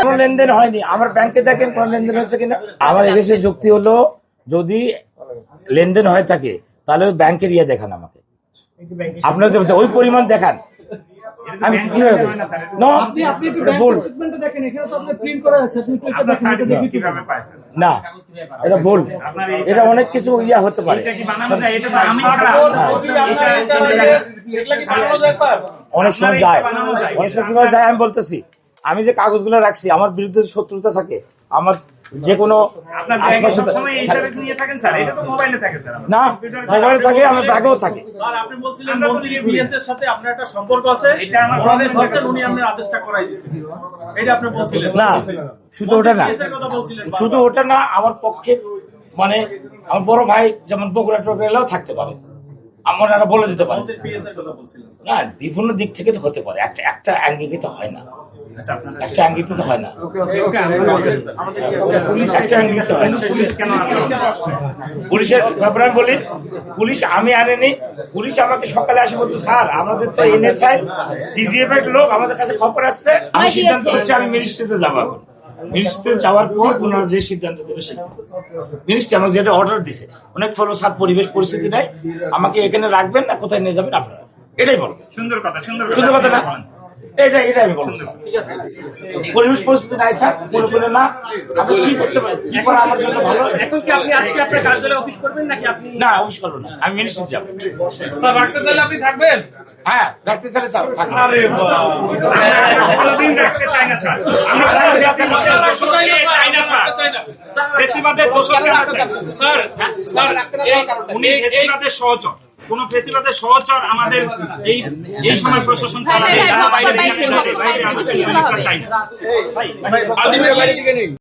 কোনো লেনদেন হয়নি। আমার ব্যাংকে দেখেন কোন লেনদেন হয়েছে কিনা। আমার এদেশের যুক্তি হলো, যদি লেনদেন হয়ে থাকে তাহলে ওই ব্যাংকের ইয়ে দেখান আমাকে, আপনার ওই পরিমাণ দেখান। আমি কিভাবে ভুল না, এটা ভুল, এটা অনেক কিছু ইয়া হতে পারে, অনেক সময় যায়, অনেক সময় কিভাবে যায় আমি বলতেছি। আমি যে কাগজগুলো রাখছি, আমার বিরুদ্ধে শত্রুতা থাকে, আমার যে কোনো আশপাশে না মোবাইলে থাকে, আমার ব্যাগেও থাকে। আপনি বলছিলেন মন্ত্রী বিএনসির সাথে আপনার একটা সম্পর্ক আছে, এটা আমাদের ভার্সন, উনি আপনার আদেশটা করাই দিয়েছেন, এটা আপনি বলছিলেন না? শুধু ওটা না, শুধু ওটা না, আমার পক্ষে মানে আমার বড় ভাই যেমন বগুড়া টগুড়াও থাকতে পারে, আমরা বলে দিতে পারি না, বিভিন্ন দিক থেকে তো হতে পারে, একটা অ্যাঙ্গিকে তো হয় না, একটা অ্যাঙ্গিতে তো হয় না, একটা অ্যাঙ্গিতে হয় না। পুলিশের ব্যাপারে বলি, পুলিশ আমি আনেনি, পুলিশ আমাকে সকালে আসে বলতো, স্যার আমাদের তো এনএসআই টিজিএফ এর লোক, আমাদের কাছে খবর আসছে, আমি সিদ্ধান্ত হচ্ছে আমি মিনিস্ট্রিতে যাবো। এখন মিনিস্ট্রিতে যাওয়ার পর ওনারা যে সিদ্ধান্ত দেবে মিনিস্ট্রি আমাকে যেটা অর্ডার দিছে, অনেক ফলো স্যার পরিবেশ পরিস্থিতি নাই, আমাকে এখানে রাখবেন না কোথায় নিয়ে যাবেন আপনারা, এটাই বলবেন। সুন্দর কথা, সুন্দর কথা না, এটা আমি বলবো। পরিবেশ পরিস্থিতি নাই স্যার, পুরোপুরি না, আপনি কি করতে পারেন, কি করা আমার জন্য ভালো। এখন কি আপনি আজকে আপনার কার্যালয়ে অফিস করবেন নাকি? আপনি না, অফিস করবো না, আমি মিনিস্ট্রি যাবো। স্যার রাখতে চাইলে আপনি থাকবেন? হ্যাঁ, রাখতে চাইলে স্যার থাকবেন। সহচর কোন ফেসিবাদের সহচর আমাদের এই সময় প্রশাসন চালাবে,